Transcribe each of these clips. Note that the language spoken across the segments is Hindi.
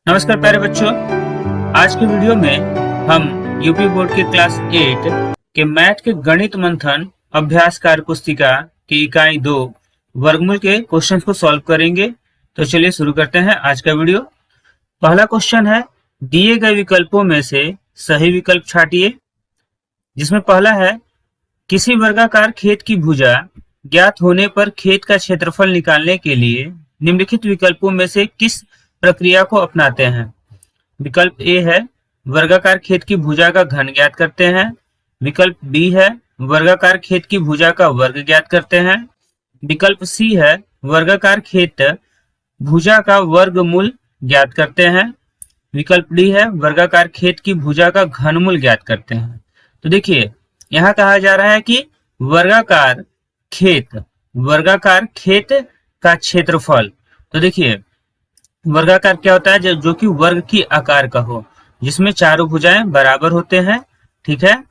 नमस्कार प्यारे बच्चों, आज के वीडियो में हम यूपी बोर्ड के क्लास 8 के मैथ के गणित मंथन अभ्यास कार्य पुस्तिका की इकाई 2 वर्गमूल के क्वेश्चन को सॉल्व करेंगे। तो चलिए शुरू करते हैं आज का वीडियो। पहला क्वेश्चन है, दिए गए विकल्पों में से सही विकल्प छांटिए। जिसमें पहला है, किसी वर्गाकार खेत की भुजा ज्ञात होने पर खेत का क्षेत्रफल निकालने के लिए निम्नलिखित विकल्पों में से किस प्रक्रिया को अपनाते हैं। विकल्प ए है वर्गाकार खेत की भुजा का घन ज्ञात करते हैं। विकल्प बी है वर्गाकार खेत की भुजा का वर्ग ज्ञात करते हैं। विकल्प सी है वर्गाकार खेत भुजा का वर्गमूल ज्ञात करते हैं। विकल्प डी है वर्गाकार खेत की भुजा का घनमूल ज्ञात करते हैं। तो देखिए, यहाँ कहा जा रहा है कि वर्गाकार खेत का क्षेत्रफल। तो देखिए, वर्गाकार क्या होता है, जो कि वर्ग की आकार का हो, जिसमें चारों भुजाएं बराबर होते हैं, ठीक है,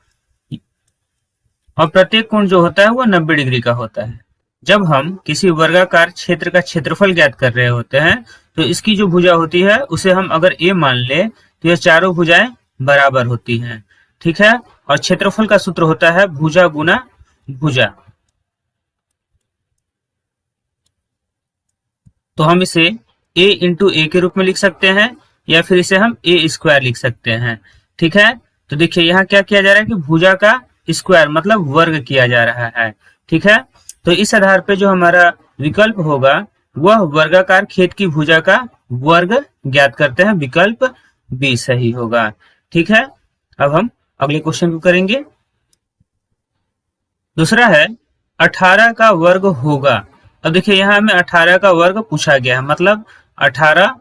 और प्रत्येक कोण जो होता है वो 90 डिग्री का होता है। जब हम किसी वर्गाकार क्षेत्र का क्षेत्रफल ज्ञात कर रहे होते हैं तो इसकी जो भुजा होती है उसे हम अगर ए मान ले तो यह चारों भुजाएं बराबर होती हैं, ठीक है। और क्षेत्रफल का सूत्र होता है भुजा गुना भुजा। तो हम इसे a इंटू ए के रूप में लिख सकते हैं या फिर इसे हम ए स्क्वायर लिख सकते हैं, ठीक है। तो देखिए, यहाँ क्या किया जा रहा है कि भुजा का स्क्वायर मतलब वर्ग किया जा रहा है, ठीक है। तो इस आधार पे जो हमारा विकल्प होगा वह वर्गाकार खेत की भुजा का वर्ग ज्ञात करते हैं। विकल्प बी सही होगा, ठीक है। अब हम अगले क्वेश्चन को करेंगे। दूसरा है 18 का वर्ग होगा। अब देखिए, यहाँ हमें 18 का वर्ग पूछा गया है, मतलब 18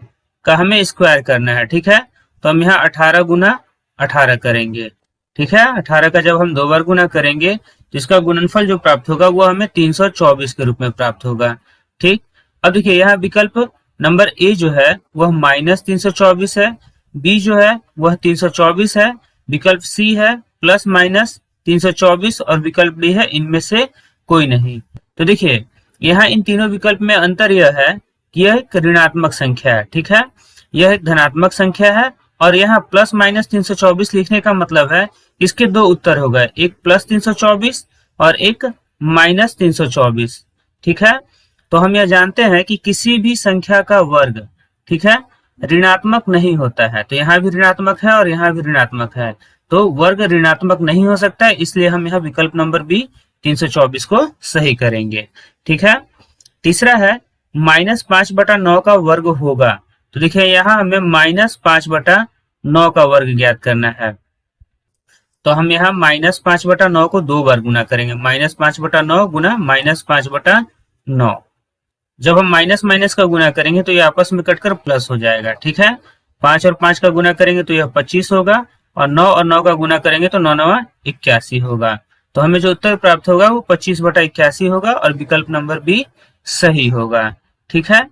का हमें स्क्वायर करना है, ठीक है। तो हम यहाँ 18 गुना 18 करेंगे, ठीक है। 18 का जब हम 2 बार गुना करेंगे तो इसका गुणनफल जो प्राप्त होगा वो हमें 324 के रूप में प्राप्त होगा, ठीक। अब देखिए, यहाँ विकल्प नंबर ए जो है वह -324 है, बी जो है वह 324 है, विकल्प सी है +-324 और विकल्प डी है इनमें से कोई नहीं। तो देखिए, यहाँ इन तीनों विकल्प में अंतर यह है कि यह एक ऋणात्मक संख्या है, ठीक है, यह एक धनात्मक संख्या है। और यहाँ +-324 लिखने का मतलब है इसके 2 उत्तर हो गए, एक +324 और एक -324, ठीक है। तो हम यह जानते हैं कि किसी भी संख्या का वर्ग, ठीक है, ऋणात्मक नहीं होता है। तो यहाँ भी ऋणात्मक है और यहाँ भी ऋणात्मक है, तो वर्ग ऋणात्मक नहीं हो सकता है, इसलिए हम यहाँ विकल्प नंबर बी 324 को सही करेंगे, ठीक है। तीसरा है -5/9 का वर्ग होगा। तो देखिए, यहाँ हमें -5/9 का वर्ग ज्ञात करना है। तो हम यहाँ -5/9 को 2 बार गुना करेंगे, -5/9 गुना -5/9। जब हम माइनस माइनस का गुना करेंगे तो ये आपस में कटकर प्लस हो जाएगा, ठीक है। 5 और 5 का गुना करेंगे तो यह 25 होगा, और 9 और 9 का गुना करेंगे तो 9 9 81 होगा। तो हमें जो उत्तर प्राप्त होगा वो 25/81 होगा और विकल्प नंबर बी सही होगा, ठीक है।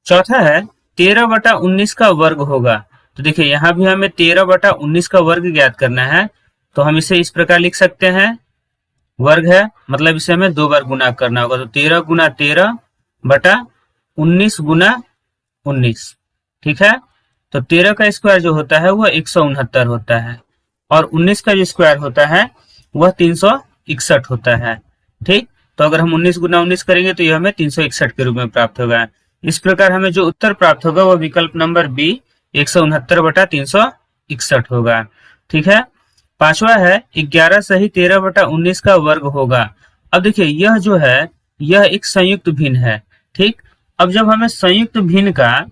चौथा है 13/19 का वर्ग होगा। तो देखिए, यहाँ भी हमें 13/19 का वर्ग ज्ञात करना है। तो हम इसे इस प्रकार लिख सकते हैं, वर्ग है मतलब इसे हमें 2 बार गुना करना होगा। तो 13 गुना 13/19 गुना 19, ठीक है। तो 13 का स्क्वायर जो होता है वह 169 होता है, और 19 का जो स्क्वायर होता है वह 361 होता है, ठीक। तो अगर हम 19 गुना 19 करेंगे तो यह हमें 361 के रूप में प्राप्त होगा। इस प्रकार हमें जो उत्तर प्राप्त होगा वह विकल्प नंबर बी 169/361 होगा, ठीक है। पांचवा है 11 सही 13/19 का वर्ग होगा। अब देखिए, यह जो है यह एक संयुक्त भिन्न है, ठीक। अब जब हमें संयुक्त भिन्न का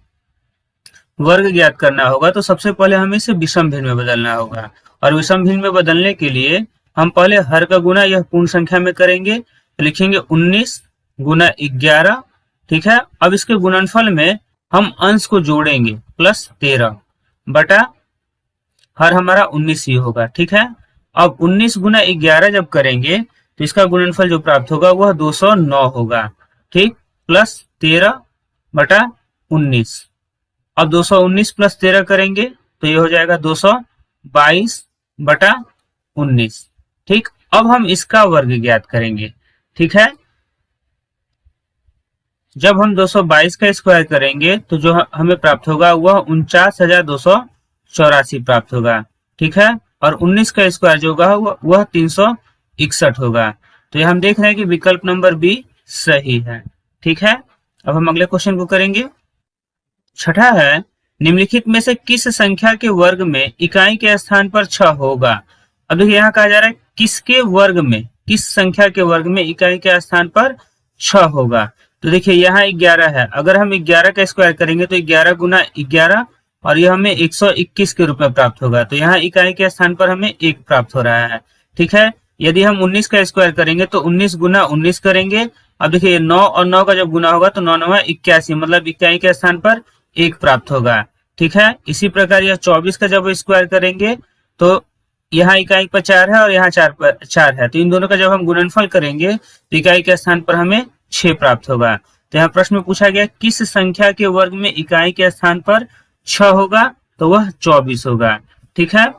वर्ग ज्ञात करना होगा तो सबसे पहले हमें इसे विषम भिन्न में बदलना होगा, और विषम भिन्न में बदलने के लिए हम पहले हर का गुना यह पूर्ण संख्या में करेंगे। तो लिखेंगे 19 गुना 11, ठीक है। अब इसके गुणनफल में हम अंश को जोड़ेंगे +13 बटा हर हमारा 19 ही होगा, ठीक है। अब 19 गुना 11 जब करेंगे तो इसका गुणनफल जो प्राप्त होगा वह 209 होगा, ठीक, +13/19। अब 219 + 13 करेंगे तो ये हो जाएगा 222/19, ठीक। अब हम इसका वर्ग ज्ञात करेंगे, ठीक है। जब हम 222 का स्क्वायर करेंगे तो जो हमें प्राप्त होगा वह 49,284 प्राप्त होगा, ठीक है। और 19 का स्क्वायर जो होगा वह 361 होगा। तो ये हम देख रहे हैं कि विकल्प नंबर बी सही है, ठीक है। अब हम अगले क्वेश्चन को करेंगे। छठा है, निम्नलिखित में से किस संख्या के वर्ग में इकाई के स्थान पर 6 होगा। अब देखिए यहाँ कहा जा रहा है किसके वर्ग में, किस संख्या के वर्ग में इकाई के स्थान पर 6 होगा। तो देखिए यहाँ 11 है, अगर हम 11 का स्क्वायर करेंगे तो 11 गुना 11 और यह हमें 121 के रूप में प्राप्त होगा। तो यहाँ इकाई के स्थान पर हमें 1 प्राप्त हो रहा है, ठीक है। यदि हम 19 का स्क्वायर करेंगे तो 19 गुना 19 करेंगे। अब देखिए 9 और 9 का जब गुना होगा तो 9 9 81, मतलब इकाई के स्थान पर 1 प्राप्त होगा, ठीक है। इसी प्रकार यह 24 का जब स्क्वायर करेंगे तो यहाँ इकाई पर 4 है और यहाँ 4 पर 4 है, तो इन दोनों का जब हम गुणनफल करेंगे तो इकाई के स्थान पर हमें 6 प्राप्त होगा। तो यहाँ प्रश्न में पूछा गया किस संख्या के वर्ग में इकाई के स्थान पर 6 होगा, तो वह 24 होगा, ठीक है।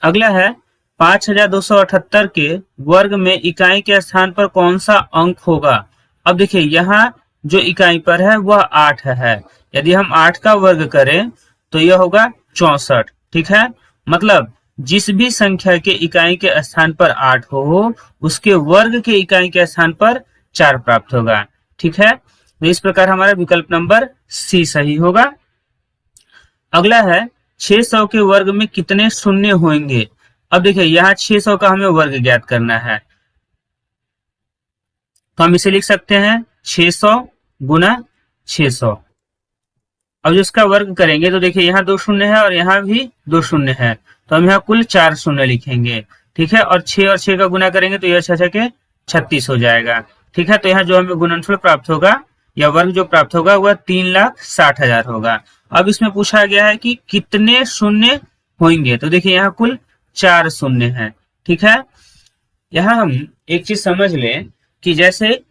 अगला है 5278 के वर्ग में इकाई के स्थान पर कौन सा अंक होगा। अब देखिए यहाँ जो इकाई पर है वह 8 है, यदि हम 8 का वर्ग करें तो यह होगा 64, ठीक है। मतलब जिस भी संख्या के इकाई के स्थान पर 8 हो उसके वर्ग के इकाई के स्थान पर 4 प्राप्त होगा, ठीक है। तो इस प्रकार हमारा विकल्प नंबर सी सही होगा। अगला है 600 के वर्ग में कितने शून्य होंगे। अब देखिए यहाँ 600 का हमें वर्ग ज्ञात करना है, तो हम इसे लिख सकते हैं 600 गुना 600। अब जो इसका वर्ग करेंगे तो देखिए यहाँ 2 शून्य है और यहाँ भी 2 शून्य है, तो हम यहाँ कुल 4 शून्य लिखेंगे, ठीक है। और 6 का गुना करेंगे तो यह 6 के 36 हो जाएगा, ठीक है। तो यहाँ जो हमें गुणनफल प्राप्त होगा या वर्ग जो प्राप्त होगा वह 3,60,000 होगा। अब इसमें पूछा गया है कि कितने शून्य होंगे, तो देखिए यहाँ कुल 4 शून्य है, ठीक है। यहाँ हम एक चीज समझ लें कि जैसे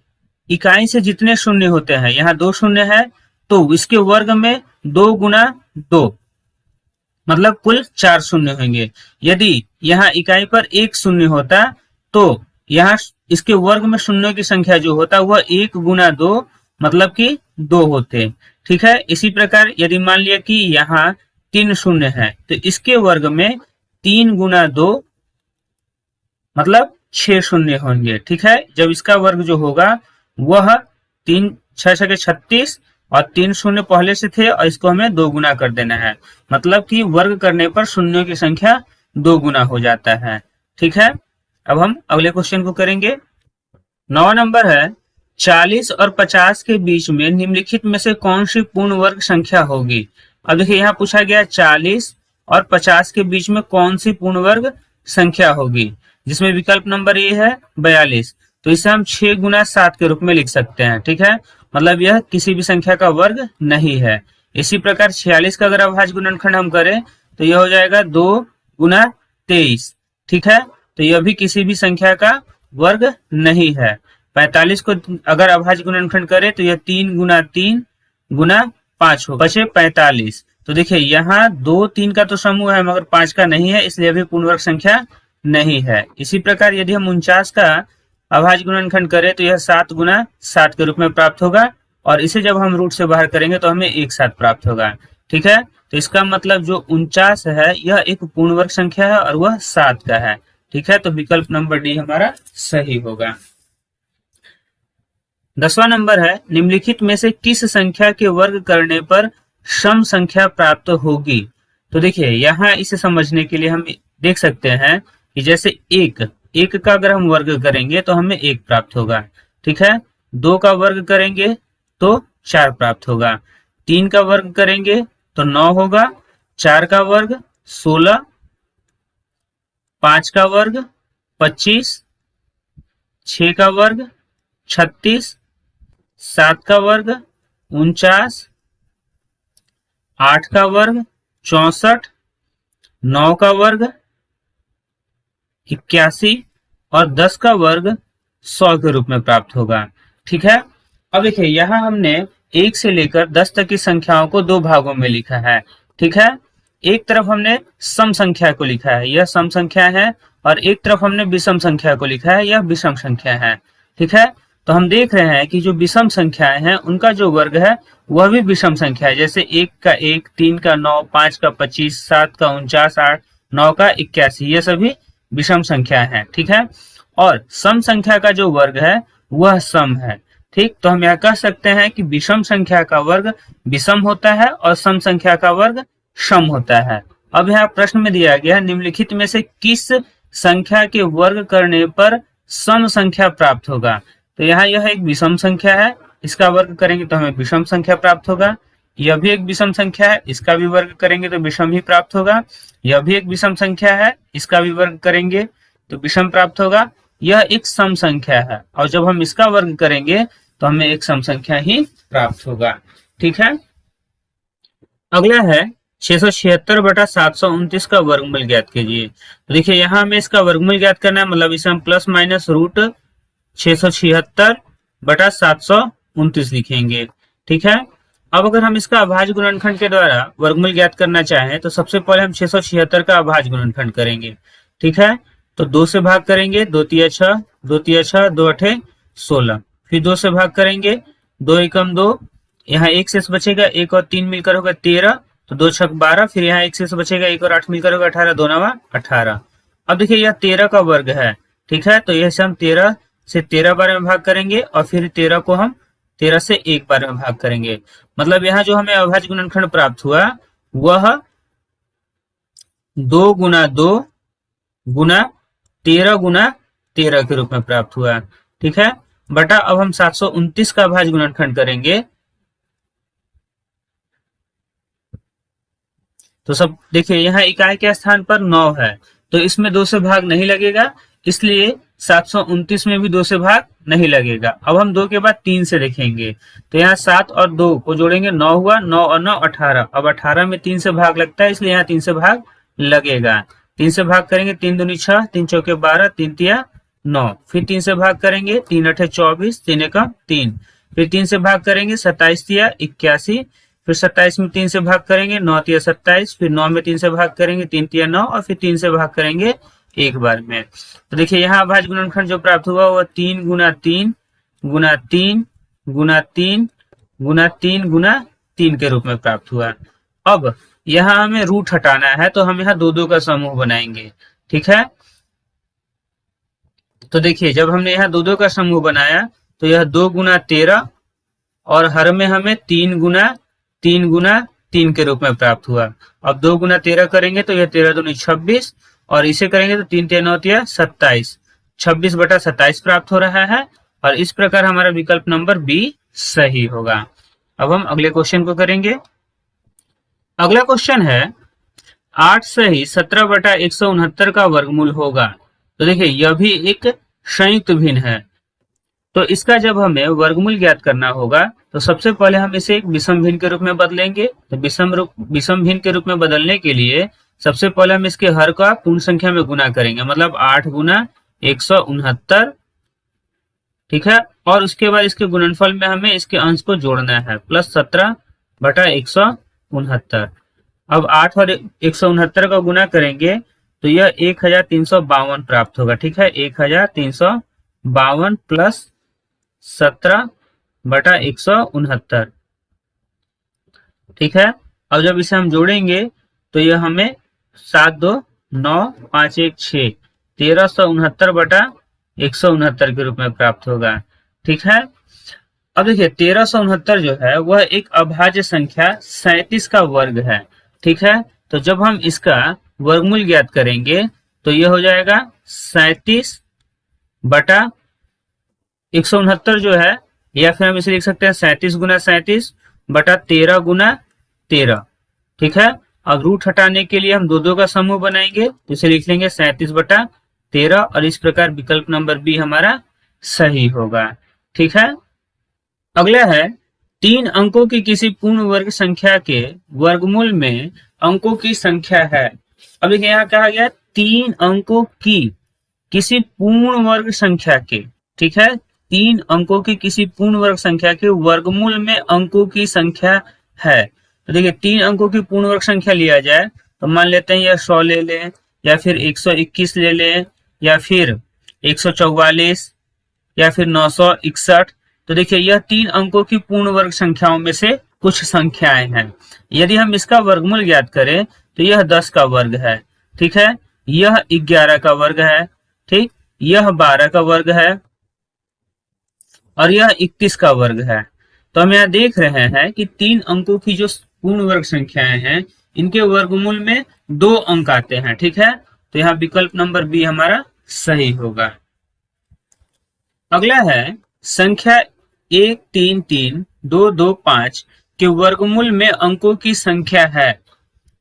इकाई से जितने शून्य होते हैं, यहाँ 2 शून्य है तो इसके वर्ग में 2 गुना 2 मतलब कुल 4 शून्य होंगे। यदि यहाँ इकाई पर 1 शून्य होता तो यहाँ इसके वर्ग में शून्यों की संख्या जो होता वह 1 गुना 2 मतलब कि 2 होते, ठीक है। इसी प्रकार यदि मान लिया कि यहाँ 3 शून्य है तो इसके वर्ग में 3 गुना 2 मतलब 6 शून्य होंगे, ठीक है। जब इसका वर्ग जो होगा वह 3 6 के 36 और 3 शून्य पहले से थे और इसको हमें 2 गुना कर देना है, मतलब कि वर्ग करने पर शून्यों की संख्या 2 गुना हो जाता है, ठीक है। अब हम अगले क्वेश्चन को करेंगे। 9 नंबर है 40 और 50 के बीच में निम्नलिखित में से कौन सी पूर्ण वर्ग संख्या होगी। अब देखिए यहाँ पूछा गया 40 और 50 के बीच में कौन सी पूर्ण वर्ग संख्या होगी, जिसमें विकल्प नंबर ए है 42। तो इसे हम 6 गुना 7 के रूप में लिख सकते हैं, ठीक है। मतलब यह किसी भी संख्या का वर्ग नहीं है। इसी प्रकार 46 का अगर अभाज्य गुणनखंड हम करें तो यह हो जाएगा 2 गुना 23, ठीक है। तो यह भी किसी भी संख्या का वर्ग नहीं है। 45 को अगर अभाज्य गुणनखंड करें तो यह 3 गुना 3 गुना 5 होगा, बचे 45। तो देखिए यहाँ 2 3 का तो समूह है मगर 5 का नहीं है, इसलिए अभी पूर्ण वर्ग संख्या नहीं है। इसी प्रकार यदि हम 49 का अभाज्य गुणनखंड करें तो यह 7 गुना 7 के रूप में प्राप्त होगा और इसे जब हम रूट से बाहर करेंगे तो हमें एक साथ प्राप्त होगा, ठीक है। तो इसका मतलब जो 49 है यह एक पूर्ण वर्ग संख्या है और वह 7 का है, ठीक है। तो विकल्प नंबर डी हमारा सही होगा। 10वां नंबर है निम्नलिखित में से किस संख्या के वर्ग करने पर सम संख्या प्राप्त होगी। तो देखिए यहाँ इसे समझने के लिए हम देख सकते हैं कि जैसे एक का अगर हम वर्ग करेंगे तो हमें 1 प्राप्त होगा, ठीक है। 2 का वर्ग करेंगे तो 4 प्राप्त होगा, 3 का वर्ग करेंगे तो 9 होगा, 4 का वर्ग 16, 5 का वर्ग 25, 6 का वर्ग 36, 7 का वर्ग 49, 8 का वर्ग 64, 9 का वर्ग 81 और 10 का वर्ग 100 के रूप में प्राप्त होगा, ठीक है। अब देखिए यहाँ हमने 1 से लेकर 10 तक की संख्याओं को 2 भागों में लिखा है, ठीक है। एक तरफ हमने सम संख्या को लिखा है, यह सम संख्या है, और एक तरफ हमने विषम संख्या को लिखा है, यह विषम संख्या है, ठीक है। तो हम देख रहे हैं कि जो विषम संख्याएं हैं उनका जो वर्ग है वह भी विषम संख्या है। जैसे 1 का 1, 3 का 9, 5 का 25, 7 का 49, 8, 9 का 81, ये सभी विषम संख्या है। ठीक है, और सम संख्या का जो वर्ग है वह सम है। ठीक, तो हम यह कह सकते हैं कि विषम संख्या का वर्ग विषम होता है और सम संख्या का वर्ग सम होता है। अब यहाँ प्रश्न में दिया गया है निम्नलिखित में से किस संख्या के वर्ग करने पर सम संख्या प्राप्त होगा। तो यहाँ यह एक विषम संख्या है, इसका वर्ग करेंगे तो हमें विषम संख्या प्राप्त होगा। यह भी एक विषम संख्या है, इसका भी वर्ग करेंगे तो विषम ही प्राप्त होगा। यह भी एक विषम संख्या है, इसका भी वर्ग करेंगे तो विषम प्राप्त होगा। यह एक सम संख्या है और जब हम इसका वर्ग करेंगे तो हमें एक सम संख्या ही प्राप्त होगा। ठीक है, अगला है 676/729 का वर्गमूल ज्ञात कीजिए। तो देखिए यहाँ हमें इसका वर्गमूल ज्ञात करना है, मतलब इसे हम प्लस माइनस रूट 676/729 लिखेंगे। ठीक है, अब अगर हम इसका अभाज्य गुणनखंड के द्वारा वर्गमूल ज्ञात करना चाहें तो सबसे पहले हम 676 का अभाज्य गुणनखंड करेंगे। ठीक है, तो 2 से भाग करेंगे, 2 तिया 6, 2 तिया 6, 2 अठे 16, फिर 2 से भाग करेंगे, 2 एकम 2, यहाँ 1 शेष बचेगा, 1 और 3 मिलकर होगा 13, तो 2 छक 12, फिर यहाँ 1 शेष बचेगा, 1 और 8 मिलकर होगा 18, 2 नवा 18। अब देखिए यह 13 का वर्ग है। ठीक है, तो यह से हम 13 से 13 बार में भाग करेंगे और फिर 13 को हम 13 से 1 बार में भाग करेंगे। मतलब यहाँ जो हमें अभाज्य गुणनखंड प्राप्त हुआ वह 2 गुना 2 गुना 13 गुना 13 के रूप में प्राप्त हुआ। ठीक है, बटा अब हम 729 का अभाज्य गुणनखंड करेंगे तो सब देखिए यहाँ इकाई के स्थान पर 9 है, तो इसमें 2 से भाग नहीं लगेगा, इसलिए 729 में भी 2 से भाग नहीं लगेगा। अब हम 2 के बाद 3 से देखेंगे, तो यहाँ 7 और 2 को जोड़ेंगे, 9 हुआ, 9 और 9 18। अब 18 में 3 से भाग लगता है, इसलिए यहाँ 3 से भाग लगेगा। 3 से भाग करेंगे, 3 दूनी 6, 3 चौके 12, 3 तिया 9, फिर 3 से भाग करेंगे, 3 अठे 24, 3 एकम 3, फिर 3 से भाग करेंगे, 27 तिया 81, फिर 27 में 3 से भाग करेंगे, 9 तिया 27, फिर 9 में 3 से भाग करेंगे, 3 तिया 9, और फिर 3 से भाग करेंगे एक बार में। तो देखिए यहाँ अभाज्य गुणनखंड जो प्राप्त हुआ वह 3 गुना 3 गुना 3 गुना 3 गुना 3 गुना 3 के रूप में प्राप्त हुआ। अब यहाँ हमें रूट हटाना है, तो हम यहाँ 2-2 का समूह बनाएंगे। ठीक है, तो देखिए जब हमने यहाँ 2-2 का समूह बनाया तो यह 2 गुना 13 और हर में हमें 3 गुना 3 गुना 3 के रूप में प्राप्त हुआ। अब 2 गुना 13 करेंगे तो यह 13 दूनी 26, और इसे करेंगे तो 3 तिया 9 तिया 27, 26/27 प्राप्त हो रहा है, और इस प्रकार हमारा विकल्प नंबर बी सही होगा। अब हम अगले क्वेश्चन को करेंगे। अगला क्वेश्चन है 8 सही 17/169 का वर्गमूल होगा। तो देखिए यह भी एक संयुक्त भिन्न है, तो इसका जब हमें वर्गमूल ज्ञात करना होगा तो सबसे पहले हम इसे एक विषम भिन्न के रूप में बदलेंगे। तो विषम भिन्न के रूप में बदलने के लिए सबसे पहले हम इसके हर का पूर्ण संख्या में गुना करेंगे, मतलब 8 गुना 169। ठीक है, और उसके बाद इसके गुणनफल में हमें इसके अंश को जोड़ना है, प्लस 17/169। अब 8 और 169 का गुना करेंगे तो यह 1352 प्राप्त होगा। ठीक है, 1352 प्लस 17/169। ठीक है, अब जब इसे हम जोड़ेंगे तो यह हमें 7 2 9 5 1 6 1369/169 के रूप में प्राप्त होगा। ठीक है, अब देखिए 1369 जो है वह एक अभाज्य संख्या 37 का वर्ग है। ठीक है, तो जब हम इसका वर्गमूल ज्ञात करेंगे तो यह हो जाएगा 37/169 जो है, या फिर हम इसे लिख सकते हैं 37 गुना 37 बटा 13 गुना 13। ठीक है, अब रूट हटाने के लिए हम 2-2 का समूह बनाएंगे, तो इसे लिख लेंगे 37/13, और इस प्रकार विकल्प नंबर बी हमारा सही होगा। ठीक है, अगला है 3 अंकों की किसी पूर्ण वर्ग संख्या के वर्गमूल में अंकों की संख्या है। अब देखिए यहाँ कहा गया 3 अंकों की किसी पूर्ण वर्ग संख्या के। ठीक है, 3 अंकों की किसी पूर्ण वर्ग संख्या के वर्गमूल में अंकों की संख्या है। तो देखिए 3 अंकों की पूर्ण वर्ग संख्या लिया जाए तो मान लेते हैं या 100 ले लें, या फिर 121 ले लें, या फिर 144, या फिर 961। तो देखिए यह 3 अंकों की पूर्ण वर्ग संख्याओं में से कुछ संख्याएं हैं। यदि हम इसका वर्गमूल ज्ञात करें तो यह 10 का वर्ग है, ठीक है, यह 11 का वर्ग है, ठीक, यह 12 का वर्ग है और यह 21 का वर्ग है। तो हम यहाँ देख रहे हैं कि 3 अंकों की जो पूर्ण वर्ग संख्याएं हैं इनके वर्गमूल में 2 अंक आते हैं, ठीक है। तो यहाँ विकल्प नंबर बी हमारा सही होगा। अगला है संख्या 1 3 3 2 2 5 के वर्गमूल में अंकों की संख्या है।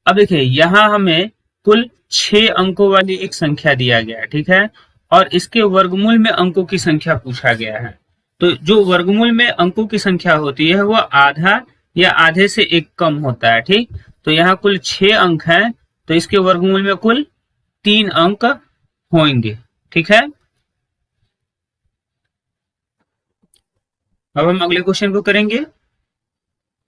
अब देखिए यहाँ हमें कुल 6 अंकों वाली एक संख्या दिया गया है, ठीक है, और इसके वर्गमूल में अंकों की संख्या पूछा गया है। तो जो वर्गमूल में अंकों की संख्या होती है वह आधा या आधे से एक कम होता है, ठीक। तो यहाँ कुल 6 अंक हैं, तो इसके वर्गमूल में कुल 3 अंक होंगे, ठीक है। अब हम अगले क्वेश्चन को करेंगे।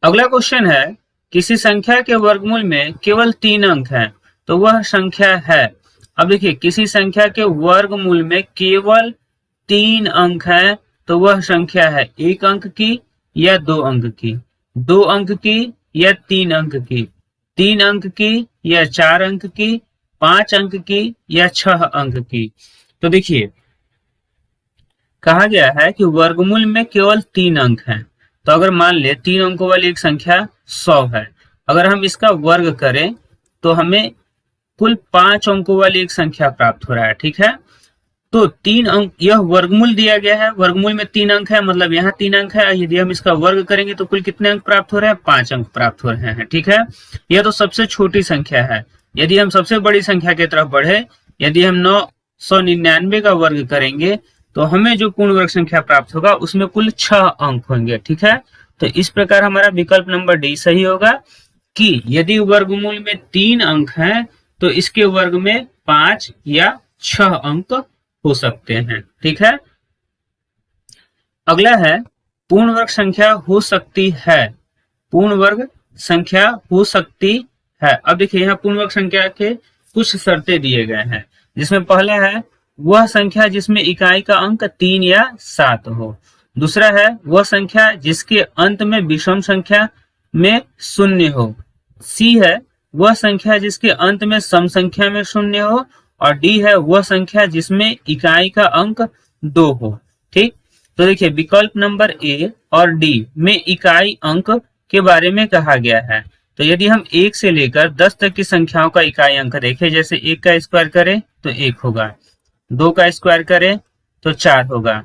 अगला क्वेश्चन है किसी संख्या के वर्गमूल में केवल 3 अंक हैं, तो वह संख्या है। अब देखिए किसी संख्या के वर्गमूल में केवल 3 अंक हैं, तो वह संख्या है 1 अंक की या 2 अंक की, 2 अंक की या 3 अंक की, 3 अंक की या 4 अंक की, 5 अंक की या 6 अंक की। तो देखिए कहा गया है कि वर्गमूल में केवल 3 अंक हैं। तो अगर मान ले 3 अंकों वाली एक संख्या 100 है, अगर हम इसका वर्ग करें तो हमें कुल 5 अंकों वाली एक संख्या प्राप्त हो रहा है, ठीक है। तो 3 अंक, यह वर्गमूल दिया गया है, वर्गमूल में 3 अंक है, मतलब यहाँ 3 अंक है। यदि हम इसका वर्ग करेंगे तो कुल कितने अंक प्राप्त हो रहे हैं? 5 अंक प्राप्त हो रहे हैं, ठीक है। यह तो सबसे छोटी संख्या है। यदि हम सबसे बड़ी संख्या की तरफ बढ़े, यदि हम 999 का वर्ग करेंगे तो हमें जो पूर्ण वर्ग संख्या प्राप्त होगा उसमें कुल 6 अंक होंगे, ठीक है। तो इस प्रकार हमारा विकल्प नंबर डी सही होगा कि यदि वर्गमूल में 3 अंक हैं तो इसके वर्ग में 5 या 6 अंक हो सकते हैं, ठीक है। अगला है पूर्ण वर्ग संख्या हो सकती है, पूर्ण वर्ग संख्या हो सकती है। अब देखिए यहाँ पूर्ण वर्ग संख्या के कुछ शर्तें दिए गए हैं, जिसमें पहला है वह संख्या जिसमें इकाई का अंक 3 या 7 हो। दूसरा है वह संख्या जिसके अंत में विषम संख्या में 0 हो। सी है वह संख्या जिसके अंत में सम संख्या में 0 हो। और डी है वह संख्या जिसमें इकाई का अंक 2 हो, ठीक। तो देखिए विकल्प नंबर ए और डी में इकाई अंक के बारे में कहा गया है। तो यदि हम 1 से लेकर 10 तक की संख्याओं का इकाई अंक देखें, जैसे 1 का स्क्वायर करें तो 1 होगा, 2 का स्क्वायर करें तो 4 होगा,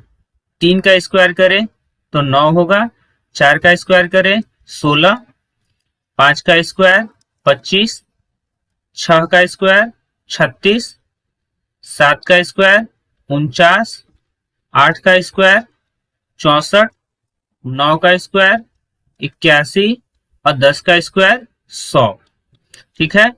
3 का स्क्वायर करें तो 9 होगा, 4 का स्क्वायर करें 16, 5 का स्क्वायर 25, 6 का स्क्वायर 36, 7 का स्क्वायर 49, 8 का स्क्वायर 64, 9 का स्क्वायर 81 और 10 का स्क्वायर 100, ठीक है।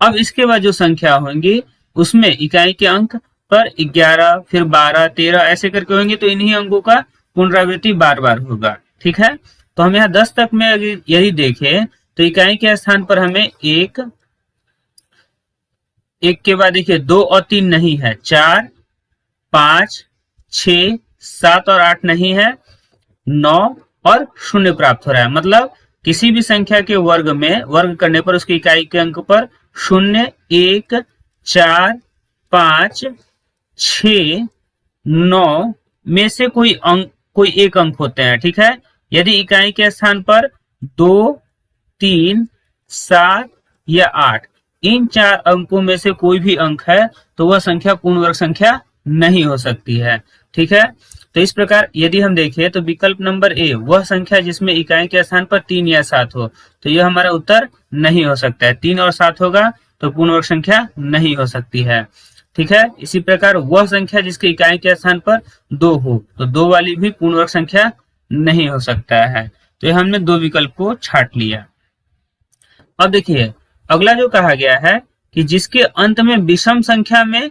अब इसके बाद जो संख्या होंगी उसमें इकाई के अंक पर 11, फिर 12, 13 ऐसे करके होंगे, तो इन्हीं अंकों का पुनरावृत्ति बार बार होगा, ठीक है। तो हम यहाँ 10 तक में यदि देखें तो इकाई के स्थान पर हमें 1 के बाद देखिए 2 और 3 नहीं है, 4, 5, 6, 7 और 8 नहीं है, 9 और 0 प्राप्त हो रहा है। मतलब किसी भी संख्या के वर्ग में वर्ग करने पर उसकी इकाई के अंक पर 0, 1, 4, 5, 6, 9 में से कोई एक अंक होते हैं, ठीक है। यदि इकाई के स्थान पर 2, 3, 7 या 8 इन 4 अंकों में से कोई भी अंक है तो वह संख्या पूर्ण वर्ग संख्या नहीं हो सकती है, ठीक है। तो इस प्रकार यदि हम देखें तो विकल्प नंबर ए वह संख्या जिसमें इकाई के स्थान पर 3 या 7 हो, तो यह हमारा उत्तर नहीं हो सकता है। 3 और 7 होगा तो पूर्ण वर्ग संख्या नहीं हो सकती है, ठीक है। इसी प्रकार वह संख्या जिसके इकाई के स्थान पर 2 हो, तो 2 वाली भी पूर्ण वर्ग संख्या नहीं हो सकता है। तो ये हमने 2 विकल्प को छांट लिया। अब देखिए अगला जो कहा गया है कि जिसके अंत में विषम संख्या में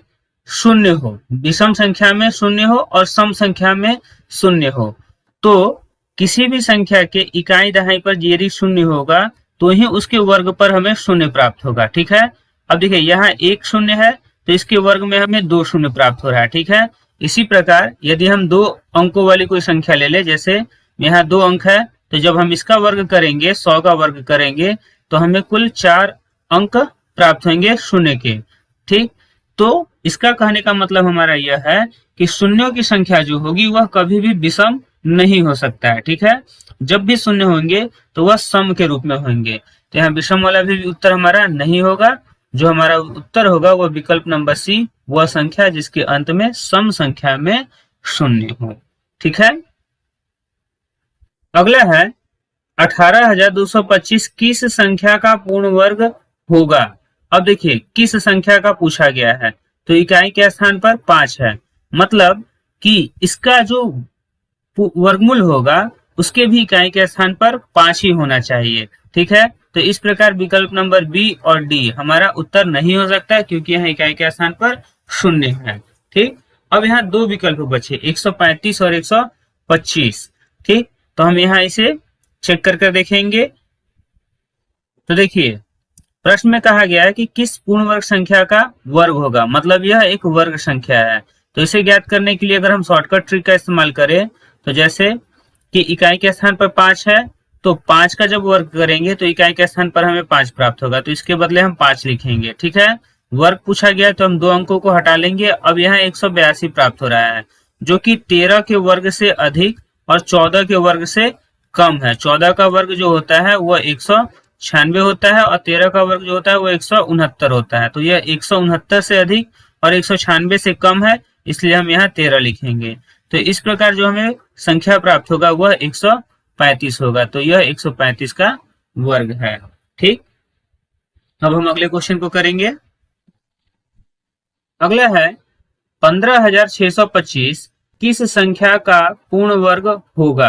0 हो, विषम संख्या में 0 हो और सम संख्या में 0 हो, तो किसी भी संख्या के इकाई दहाई पर यदि 0 होगा तो ही उसके वर्ग पर हमें 0 प्राप्त होगा, ठीक है। अब देखिए यहाँ 1 0 है तो इसके वर्ग में हमें 2 0 प्राप्त हो रहा है, ठीक है। इसी प्रकार यदि हम 2 अंकों वाली कोई संख्या ले ले, जैसे यहाँ 2 अंक है, तो जब हम इसका वर्ग करेंगे, 100 का वर्ग करेंगे, तो हमें कुल 4 अंक प्राप्त होंगे शून्य के। ठीक, तो इसका कहने का मतलब हमारा यह है कि शून्यों की संख्या जो होगी वह कभी भी विषम नहीं हो सकता है। ठीक है, जब भी शून्य होंगे तो वह सम के रूप में होंगे। तो यहाँ विषम वाला भी उत्तर हमारा नहीं होगा। जो हमारा उत्तर होगा वह विकल्प नंबर सी, वह संख्या जिसके अंत में सम संख्या में शून्य हो। ठीक है, अगला है 18,225 किस संख्या का पूर्ण वर्ग होगा। अब देखिए किस संख्या का पूछा गया है, तो इकाई के स्थान पर 5 है, मतलब कि इसका जो वर्गमूल होगा उसके भी इकाई के स्थान पर 5 ही होना चाहिए। ठीक है, तो इस प्रकार विकल्प नंबर बी और डी हमारा उत्तर नहीं हो सकता, क्योंकि यहाँ इकाई के स्थान पर शून्य है। ठीक, अब यहाँ 2 विकल्प बचे, 135 और 125। ठीक, तो हम यहाँ इसे चेक कर देखेंगे। तो देखिए प्रश्न में कहा गया है कि किस पूर्ण वर्ग संख्या का वर्ग होगा, मतलब यह एक वर्ग संख्या है। तो इसे ज्ञात करने के लिए अगर हम शॉर्टकट ट्रिक का इस्तेमाल करें, तो जैसे कि इकाई के स्थान पर 5 है, तो 5 का जब वर्ग करेंगे तो इकाई के स्थान पर हमें 5 प्राप्त होगा, तो इसके बदले हम 5 लिखेंगे। ठीक है, वर्ग पूछा गया तो हम 2 अंकों को हटा लेंगे। अब यहाँ 182 प्राप्त हो रहा है, जो कि 13 के वर्ग से अधिक और 14 के वर्ग से कम है। 14 का वर्ग जो होता है वह 196 होता है और 13 का वर्ग जो होता है वह 169 होता है। तो यह 169 से अधिक और 196 से कम है, इसलिए हम यहाँ 13 लिखेंगे। तो इस प्रकार जो हमें संख्या प्राप्त होगा वह 135 होगा। तो यह 135 का वर्ग है। ठीक, अब हम अगले क्वेश्चन को करेंगे। अगला है 15,625 किस संख्या का पूर्ण वर्ग होगा।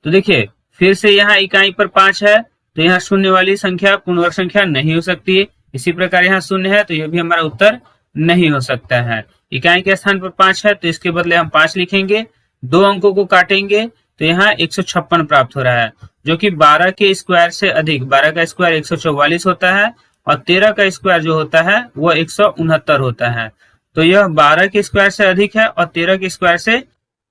तो देखिए फिर से यहाँ इकाई पर 5 है, तो यहाँ शून्य वाली संख्या पूर्ण वर्ग संख्या नहीं हो सकती। इसी प्रकार यहाँ शून्य है, तो यह भी हमारा उत्तर नहीं हो सकता है। इकाई के स्थान पर 5 है, तो इसके बदले हम 5 लिखेंगे। 2 अंकों को काटेंगे तो यहाँ 156 प्राप्त हो रहा है, जो कि 12 के स्क्वायर से अधिक। 12 का स्क्वायर 144 होता है और 13 का स्क्वायर जो होता है वह 169 होता है। तो यह 12 के स्क्वायर से अधिक है और 13 के स्क्वायर से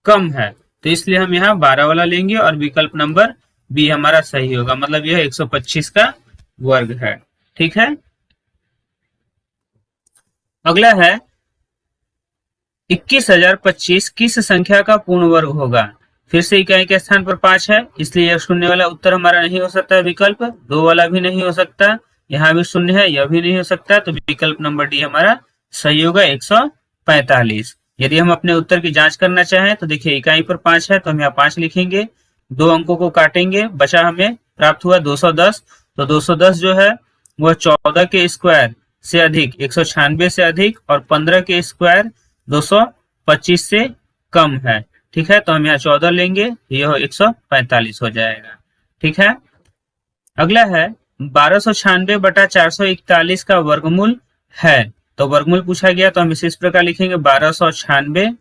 कम है, तो इसलिए हम यहाँ 12 वाला लेंगे और विकल्प नंबर बी हमारा सही होगा, मतलब यह 125 का वर्ग है। ठीक है, अगला है 21,025 किस संख्या का पूर्ण वर्ग होगा। फिर से इकाई के स्थान पर 5 है, इसलिए यह शून्य वाला उत्तर हमारा नहीं हो सकता। विकल्प 2 वाला भी नहीं हो सकता, यहाँ भी शून्य है, यह भी नहीं हो सकता। तो विकल्प नंबर डी हमारा सही होगा 145। यदि हम अपने उत्तर की जांच करना चाहें तो देखिए इकाई पर 5 है, तो हम यहाँ 5 लिखेंगे। 2 अंकों को काटेंगे, बचा हमें प्राप्त हुआ 210। तो 210 जो है वह 14 के स्क्वायर से अधिक, 196 से अधिक और 15 के स्क्वायर 225 से कम है। ठीक है, तो हम यहाँ 14 लेंगे, यह 145 हो जाएगा। ठीक है, अगला है 1296 बटा 441 का वर्गमूल है। तो वर्गमूल पूछा गया, तो हम इसे इस प्रकार लिखेंगे 1296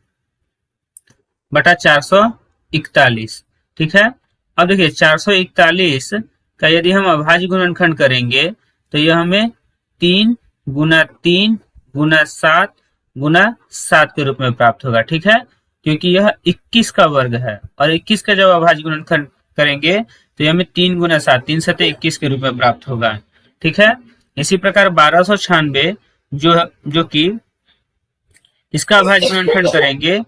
बटा 441। ठीक है, अब देखिए 441 का यदि हम अभाज्य गुणनखंड करेंगे तो यह हमें 3 गुना 3 गुना 7 गुना 7 के रूप में प्राप्त होगा। ठीक है, क्योंकि यह 21 का वर्ग है और 21 का जब अभाज्य गुणनखंड करेंगे तो यह हमें 3 गुना 7, 3 सते 21 के रूप में प्राप्त होगा। ठीक है, इसी प्रकार 1296 जो कि इसका अभाज्य गुणनखंड करेंगे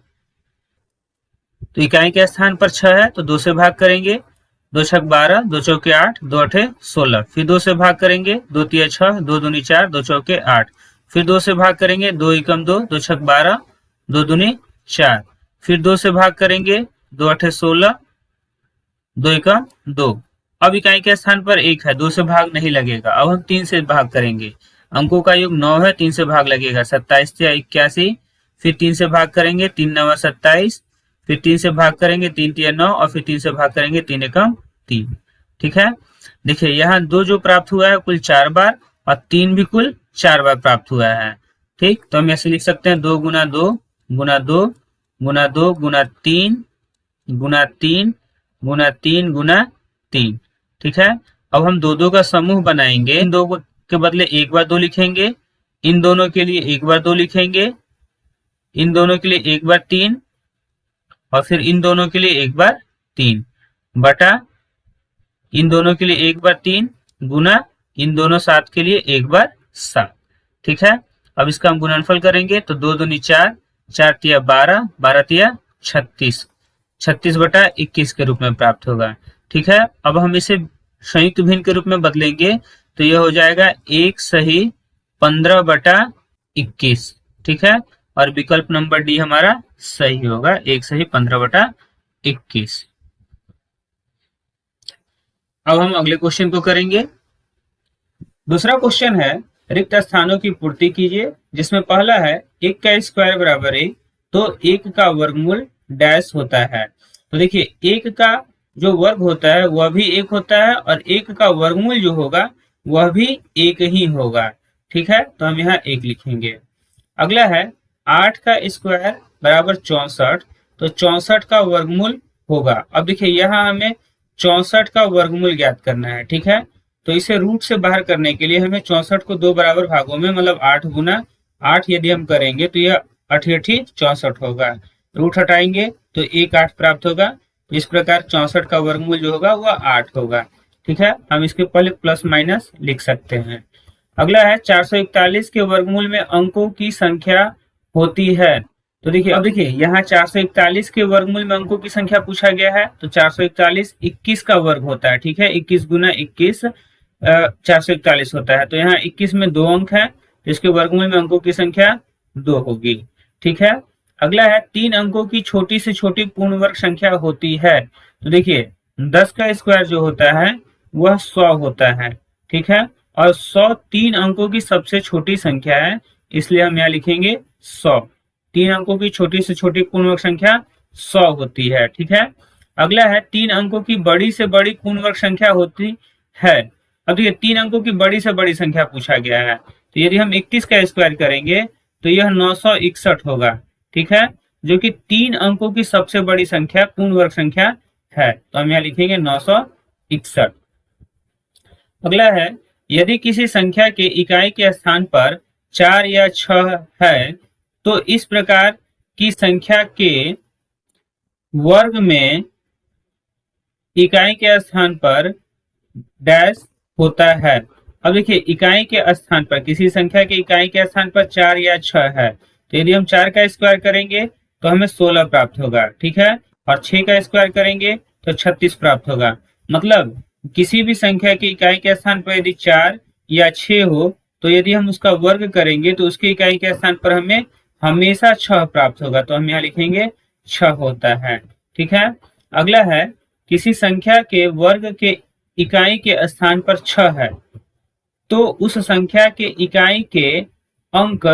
तो इकाई के स्थान पर 6 है, तो 2 से भाग करेंगे, 2 छक 12, 2 चौके 8, 2 अठे 16। फिर 2 से भाग करेंगे, 2 तिया 6, 2 दूनी 4, 2 चौके 8। फिर 2 से भाग करेंगे, 2 एकम 2, 2 छक 12, 2 दूनी 4। फिर 2 से भाग करेंगे, 2 अठे 16, 2 एकम 2। अब इकाई के स्थान पर 1 है, 2 से भाग नहीं लगेगा। अब हम 3 से भाग करेंगे, अंकों का योग 9 है, 3 से भाग लगेगा, 27 या 81। फिर 3 से भाग करेंगे, 3 9 27। फिर 3 से भाग करेंगे, 3 3 9 और फिर 3 से भाग करेंगे, 3 एकम 3। ठीक है, देखिए यहाँ 2 जो प्राप्त हुआ है कुल 4 बार और 3 भी कुल 4 बार प्राप्त हुआ है। ठीक, तो हम ऐसे लिख सकते हैं 2 गुना 2 गुना 2 गुना 2 गुना 3 गुना 3 गुना 3 गुना 3। ठीक है, अब हम 2 2 का समूह बनाएंगे। इन 2 के बदले एक बार 2 लिखेंगे, इन दोनों के लिए एक बार 2 लिखेंगे, इन दोनों के लिए एक बार 3 और फिर इन दोनों के लिए एक बार 3 बटा इन दोनों के लिए एक बार 3 गुना इन दोनों 7 के लिए एक बार 7। ठीक है, अब इसका हम गुणनफल करेंगे तो 2 दूनी 4, 4 तिया 12, 12 तिया 36, 36 बटा 21 के रूप में प्राप्त होगा। ठीक है, अब हम इसे संयुक्त भिन्न के रूप में बदलेंगे तो यह हो जाएगा 1 सही 15 बटा 21। ठीक है, और विकल्प नंबर डी हमारा सही होगा, 1 सही 15 बटा 21। अब हम अगले क्वेश्चन को करेंगे। दूसरा क्वेश्चन है रिक्त स्थानों की पूर्ति कीजिए, जिसमें पहला है 1 का स्क्वायर बराबर 1, तो 1 का वर्गमूल डैश होता है। तो देखिए 1 का जो वर्ग होता है वह भी 1 होता है और 1 का वर्गमूल जो होगा वह भी 1 ही होगा। ठीक है, तो हम यहाँ 1 लिखेंगे। अगला है 8 का स्क्वायर बराबर 64, तो 64 का वर्गमूल होगा। अब देखिए यहाँ हमें 64 का वर्गमूल ज्ञात करना है। ठीक है, तो इसे रूट से बाहर करने के लिए हमें 64 को 2 बराबर भागों में मतलब 8 गुना 8 यदि हम करेंगे तो यह 8 64 होगा। रूट हटाएंगे तो 1 8 प्राप्त होगा। तो इस प्रकार 64 का वर्गमूल जो होगा वह 8 होगा। ठीक है, हम इसके पहले प्लस माइनस लिख सकते हैं। अगला है 441 के वर्गमूल में अंकों की संख्या होती है। तो देखिए अब देखिए यहाँ 441 के वर्गमूल में अंकों की संख्या पूछा गया है, तो 441 21 का वर्ग होता है। ठीक है, 21 गुना 21 441 होता है। तो यहाँ 21 में 2 अंक है, तो इसके वर्गमूल में अंकों की संख्या 2 होगी। ठीक है, अगला है 3 अंकों की छोटी से छोटी पूर्ण वर्ग संख्या होती है। तो देखिए 10 का स्क्वायर जो होता है वह 100 होता है। ठीक है, और 100 3 अंकों की सबसे छोटी संख्या है, इसलिए हम यहाँ लिखेंगे 100। 3 अंकों की छोटी से छोटी पूर्ण वर्ग संख्या 100 होती है। ठीक है, अगला है 3 अंकों की बड़ी से बड़ी पूर्ण वर्ग संख्या होती है। अब देखिए 3 अंकों की बड़ी से बड़ी संख्या पूछा गया है, तो यदि हम 31 का स्क्वायर करेंगे तो यह 961 होगा। ठीक है, जो कि 3 अंकों की सबसे बड़ी संख्या पूर्ण वर्ग संख्या है, तो हम यहाँ लिखेंगे 961। अगला है यदि किसी संख्या के इकाई के स्थान पर 4 या 6 है तो इस प्रकार की संख्या के वर्ग में इकाई के स्थान पर डैश होता है। अब देखिए इकाई के स्थान पर किसी संख्या के इकाई के स्थान पर 4 या 6 है, तो यदि हम 4 का स्क्वायर करेंगे तो हमें 16 प्राप्त होगा। ठीक है, और 6 का स्क्वायर करेंगे तो 36 प्राप्त होगा। मतलब किसी भी संख्या की इकाई के स्थान पर यदि 4 या 6 हो तो यदि हम उसका वर्ग करेंगे तो उसकी इकाई के स्थान पर हमें हमेशा 6 प्राप्त होगा। तो हम यहाँ लिखेंगे 6 होता है। ठीक है, अगला है किसी संख्या के वर्ग के इकाई के स्थान पर 6 है तो उस संख्या के इकाई के अंक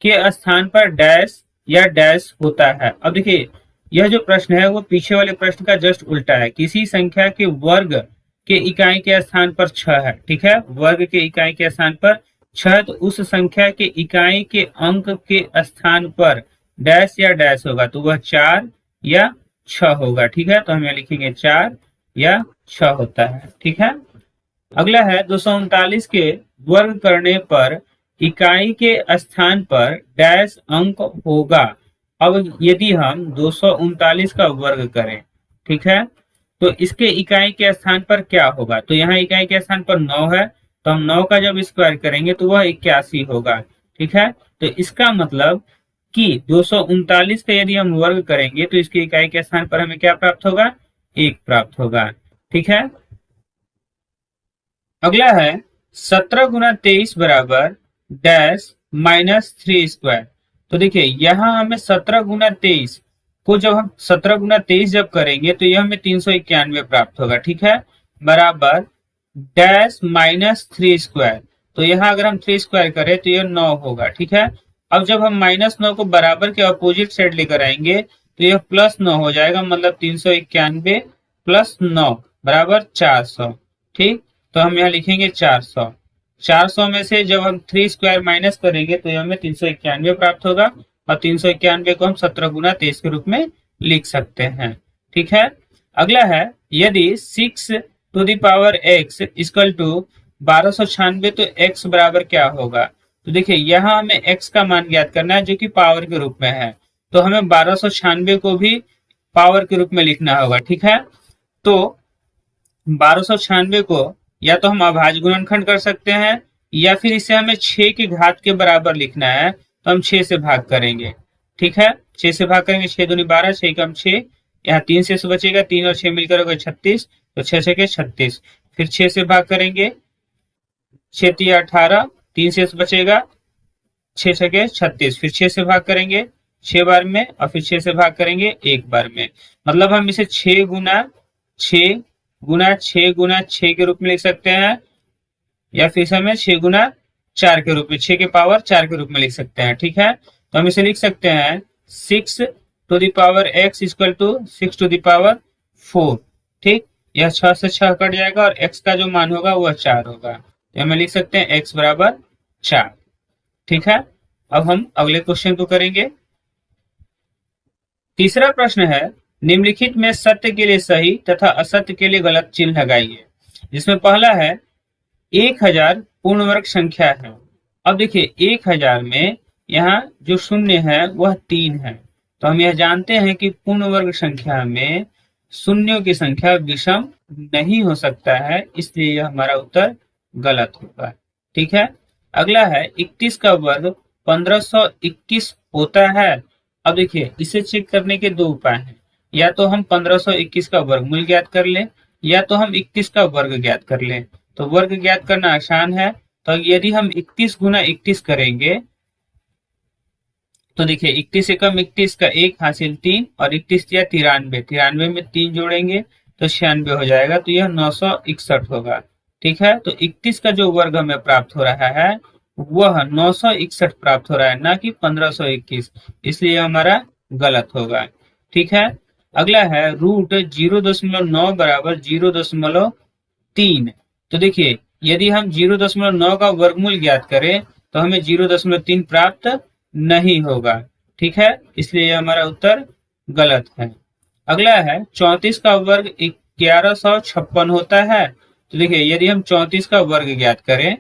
के स्थान पर डैश या डैश होता है। अब देखिए यह जो प्रश्न है वो पीछे वाले प्रश्न का जस्ट उल्टा है। किसी संख्या के वर्ग के इकाई के स्थान पर 6 है। ठीक है, वर्ग के इकाई के स्थान पर 6, तो उस संख्या के इकाई के अंक के स्थान पर डैश या डैश होगा, तो वह 4 या 6 होगा। ठीक है, तो हम यहाँ लिखेंगे 4 या 6 होता है। ठीक है, अगला है 239 के वर्ग करने पर इकाई के स्थान पर डैश अंक होगा। अब यदि हम 239 का वर्ग करें, ठीक है, तो इसके इकाई के स्थान पर क्या होगा? तो यहाँ इकाई के स्थान पर 9 है, तो हम 9 का जब स्क्वायर करेंगे तो वह 81 होगा। ठीक है, तो इसका मतलब कि 239 का यदि हम वर्ग करेंगे तो इसकी इकाई के स्थान पर हमें क्या प्राप्त होगा? 1 प्राप्त होगा। ठीक है, अगला है 17 गुना 23 बराबर डैश माइनस 3 स्क्वायर। तो देखिए यहाँ हमें 17 गुना 23 को जब हम 17 गुना 23 जब करेंगे तो यह हमें 391 प्राप्त होगा। ठीक है, बराबर डैश माइनस 3 स्क्वायर। तो यहाँ अगर हम 3 स्क्वायर करें तो यह 9 होगा। ठीक है, अब जब हम -9 को बराबर के अपोजिट साइड लेकर आएंगे तो यह +9 हो जाएगा, मतलब 391 प्लस 9 बराबर 400। ठीक, तो हम यहाँ लिखेंगे 400। 400 में से जब हम 3 स्क्वायर माइनस करेंगे तो हमें 391 प्राप्त होगा, और 391 को हम 17 गुना 23 के रूप में लिख सकते हैं। ठीक है, अगला है यदि 6 to the power x equal to 1296 तो x बराबर क्या होगा? तो देखिए यहाँ हमें x का मान ज्ञात करना है जो कि पावर के रूप में है, तो हमें 1296 को भी पावर के रूप में लिखना होगा। ठीक है, तो 1296 को या तो हम अभाज्य गुणनखंड कर सकते हैं, या फिर इसे हमें 6 की घात के बराबर लिखना है, तो हम 6 से भाग करेंगे। ठीक है, 6 से भाग करेंगे, 6 दूनी 12, 6 कम 6, यहाँ 3 से बचेगा, 3 और 6 मिलकर होगा 36, तो 6 6 के 36, फिर 6 से भाग करेंगे, 6 3 18, 3 से बचेगा, 6 6 के 36, फिर 6 से भाग करेंगे 6 बार में, और फिर 6 से भाग करेंगे 1 बार में। मतलब हम इसे 6 गुना 6 गुना 6 गुना 6 के रूप में लिख सकते हैं, या फिर हमें 6 गुना 4 के रूप में, 6 के पावर 4 के रूप में लिख सकते हैं। ठीक है, तो हम इसे लिख सकते हैं 6 to the power x equal to 6 to the power 4। ठीक, यह 6 से 6 कट जाएगा और x का जो मान होगा वह 4 होगा, तो हमें लिख सकते हैं x बराबर 4। ठीक है, अब हम अगले क्वेश्चन को करेंगे। तीसरा प्रश्न है, निम्नलिखित में सत्य के लिए सही तथा असत्य के लिए गलत चिन्ह लगाइए। जिसमें पहला है 1000 पूर्ण वर्ग संख्या है। अब देखिए 1000 में यहाँ जो शून्य है वह 3 है, तो हम यह जानते हैं कि पूर्ण वर्ग संख्या में शून्यों की संख्या विषम नहीं हो सकता है, इसलिए यह हमारा उत्तर गलत होगा। ठीक है, अगला है 21 का वर्ग 1521 होता है। अब देखिए इसे चेक करने के दो उपाय हैं, या तो हम 1521 का वर्गमूल ज्ञात कर लें, या तो हम 21 का वर्ग ज्ञात कर लें। तो वर्ग ज्ञात करना आसान है, तो यदि हम 21 गुना 21 करेंगे तो देखिए 21 एकम 21 का 1 हासिल 3, और 21 या 93, 93 में 3 जोड़ेंगे तो 96 हो जाएगा, तो यह 961 होगा। ठीक है, तो 21 का जो वर्ग हमें प्राप्त हो रहा है वह 961 प्राप्त हो रहा है, ना कि 1521, इसलिए हमारा गलत होगा। ठीक है, अगला है रूट 0.9 बराबर 0.3। तो देखिए यदि हम 0.9 का वर्गमूल ज्ञात करें तो हमें 0.3 प्राप्त नहीं होगा। ठीक है, इसलिए हमारा उत्तर गलत है। अगला है 34 का वर्ग 1156 होता है। तो देखिए यदि हम 34 का वर्ग ज्ञात करें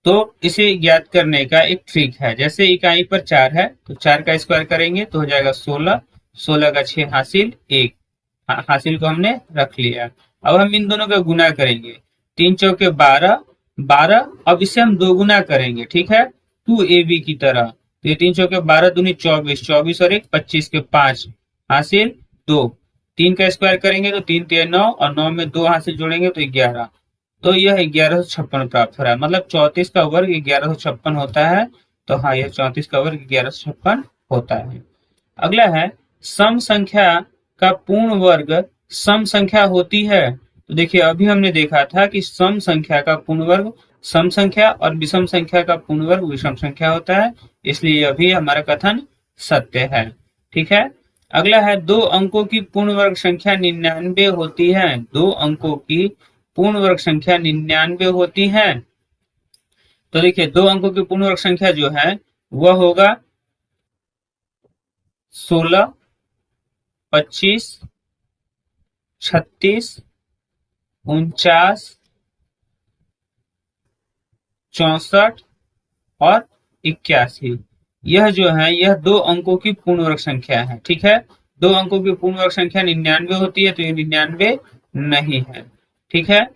तो इसे ज्ञात करने का एक ट्रिक है। जैसे इकाई पर 4 है तो 4 का स्क्वायर करेंगे तो हो जाएगा 16, 16 का 6 हासिल 1, हासिल को हमने रख लिया। अब हम इन दोनों का गुना करेंगे, 3 चौके 12, 12, अब इसे हम दो गुना करेंगे। ठीक है, 2ab की तरह, तो ये 3 चौके 12 दूनी 24, 24 और 1 25 के 5 हासिल 2, 3 का स्क्वायर करेंगे तो 3 3 9, और 9 में 2 हासिल जोड़ेंगे तो 11, तो यह 1156 प्राप्त हो रहा है। मतलब 34 का वर्ग 1156 होता है, तो हाँ यह 34 का वर्ग 1156 होता है। अगला है सम संख्या का पूर्ण वर्ग सम संख्या होती है। तो देखिए अभी हमने देखा था कि सम संख्या का पूर्ण वर्ग सम संख्या और विषम संख्या का पूर्ण वर्ग विषम संख्या होता है, इसलिए अभी हमारा कथन सत्य है। ठीक है, अगला है 2 अंकों की पूर्ण वर्ग संख्या 99 होती है। 2 अंकों की पूर्ण वर्ग संख्या 99 होती है। तो देखिए 2 अंकों की पूर्ण वर्ग संख्या जो है वह होगा 16, 25, 36, 49, 64 और 81। यह जो है यह 2 अंकों की पूर्ण वर्ग संख्या है। ठीक है, 2 अंकों की पूर्ण वर्ग संख्या 99 होती है, तो ये 99 नहीं है। ठीक है,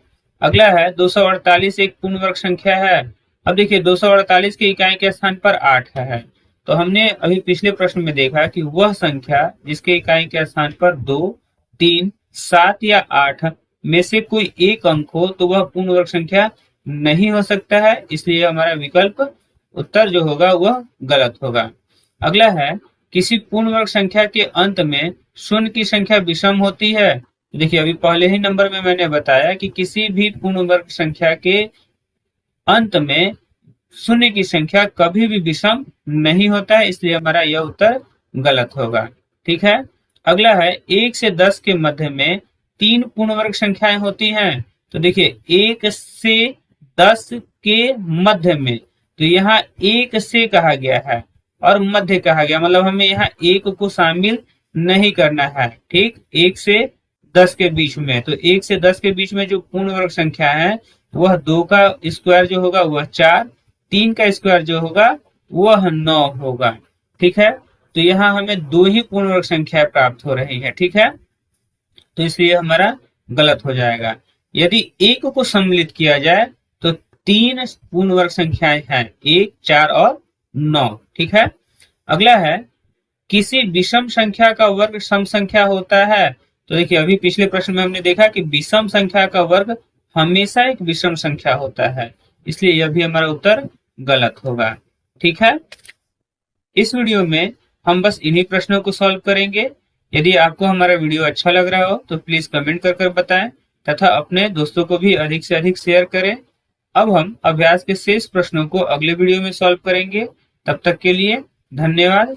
अगला है 248 एक पूर्ण वर्ग संख्या है। अब देखिए 248 की इकाई के स्थान पर 8 है, तो हमने अभी पिछले प्रश्न में देखा कि वह संख्या जिसके इकाई के स्थान पर 2, 3, 7 या 8 में से कोई एक अंक हो तो वह पूर्ण वर्ग संख्या नहीं हो सकता है, इसलिए हमारा विकल्प उत्तर जो होगा वह गलत होगा। अगला है किसी पूर्ण वर्ग संख्या के अंत में शून्य की संख्या विषम होती है। देखिए अभी पहले ही नंबर में मैंने बताया कि किसी भी पूर्ण वर्ग संख्या के अंत में शून्य की संख्या कभी भी विषम नहीं होता है, इसलिए हमारा यह उत्तर गलत होगा। ठीक है, अगला है 1 से 10 के मध्य में 3 पूर्ण वर्ग संख्याएं होती हैं। तो देखिए 1 से 10 के मध्य में, तो यहाँ 1 से कहा गया है और मध्य कहा गया, मतलब हमें यहाँ 1 को शामिल नहीं करना है। ठीक, 1 से 10 के बीच में, तो 1 से 10 के बीच में जो पूर्ण वर्ग संख्या है वह 2 का स्क्वायर जो होगा वह 4, 3 का स्क्वायर जो होगा वह 9 होगा। ठीक है, तो यहाँ हमें 2 ही पूर्ण वर्ग संख्या प्राप्त हो रही है। ठीक है, तो इसलिए हमारा गलत हो जाएगा। यदि 1 को सम्मिलित किया जाए तो 3 पूर्ण वर्ग संख्याएं हैं, 1, 4 और 9। ठीक है, अगला है किसी विषम संख्या का वर्ग सम संख्या होता है। तो देखिए अभी पिछले प्रश्न में हमने देखा कि विषम संख्या का वर्ग हमेशा एक विषम संख्या होता है, इसलिए यह भी हमारा उत्तर गलत होगा। ठीक है, इस वीडियो में हम बस इन्हीं प्रश्नों को सॉल्व करेंगे। यदि आपको हमारा वीडियो अच्छा लग रहा हो तो प्लीज कमेंट कर बताएं तथा अपने दोस्तों को भी अधिक से अधिक शेयर करें। अब हम अभ्यास के शेष प्रश्नों को अगले वीडियो में सॉल्व करेंगे। तब तक के लिए धन्यवाद।